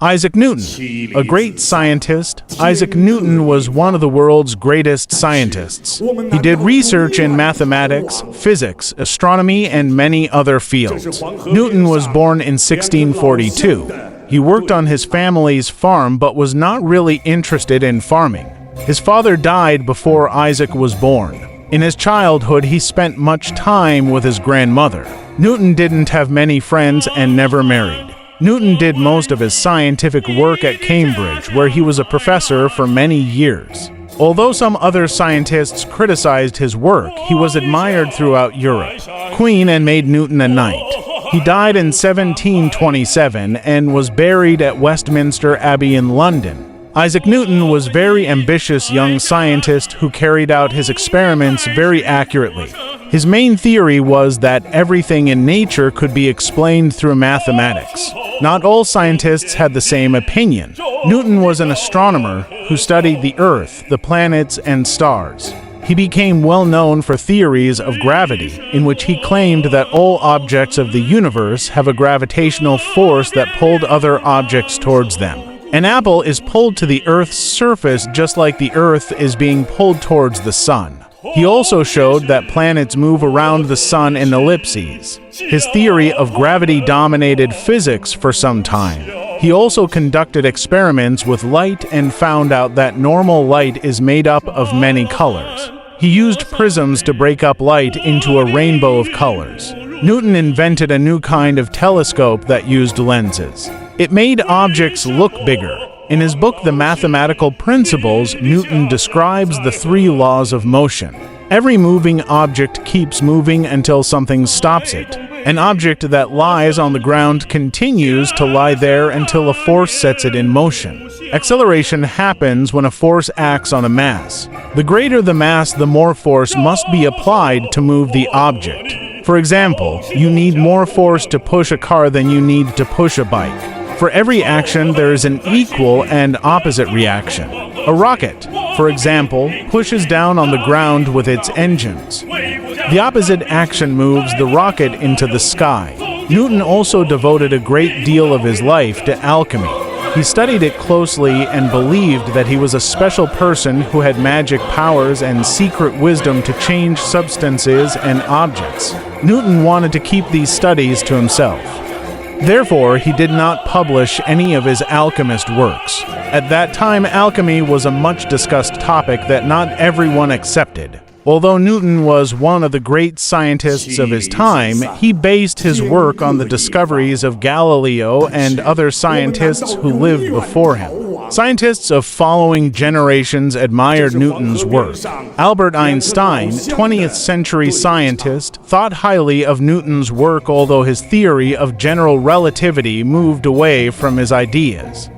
Isaac Newton. A great scientist, Isaac Newton was one of the world's greatest scientists. He did research in mathematics, physics, astronomy, and many other fields. Newton was born in 1642. He worked on his family's farm but was not really interested in farming. His father died before Isaac was born. In his childhood, he spent much time with his grandmother. Newton didn't have many friends and never married. Newton did most of his scientific work at Cambridge, where he was a professor for many years. Although some other scientists criticized his work, he was admired throughout Europe. Queen and made Newton a knight. He died in 1727 and was buried at Westminster Abbey in London. Isaac Newton was a very ambitious young scientist who carried out his experiments very accurately. His main theory was that everything in nature could be explained through mathematics. Not all scientists had the same opinion. Newton was an astronomer who studied the Earth, the planets, and stars. He became well known for theories of gravity, in which he claimed that all objects of the universe have a gravitational force that pulled other objects towards them. An apple is pulled to the Earth's surface just like the Earth is being pulled towards the sun. He also showed that planets move around the sun in ellipses. His theory of gravity dominated physics for some time. He also conducted experiments with light and found out that normal light is made up of many colors. He used prisms to break up light into a rainbow of colors. Newton invented a new kind of telescope that used lenses. It made objects look bigger. In his book, The Mathematical Principles, Newton describes the 3 laws of motion. Every moving object keeps moving until something stops it. An object that lies on the ground continues to lie there until a force sets it in motion. Acceleration happens when a force acts on a mass. The greater the mass, the more force must be applied to move the object. For example, you need more force to push a car than you need to push a bike. For every action, there is an equal and opposite reaction. A rocket, for example, pushes down on the ground with its engines. The opposite action moves the rocket into the sky. Newton also devoted a great deal of his life to alchemy. He studied it closely and believed that he was a special person who had magic powers and secret wisdom to change substances and objects. Newton wanted to keep these studies to himself. Therefore, he did not publish any of his alchemist works. At that time, alchemy was a much discussed topic that not everyone accepted. Although Newton was one of the great scientists of his time, he based his work on the discoveries of Galileo and other scientists who lived before him. Scientists of following generations admired Newton's work. Albert Einstein, 20th century scientist, thought highly of Newton's work, although his theory of general relativity moved away from his ideas.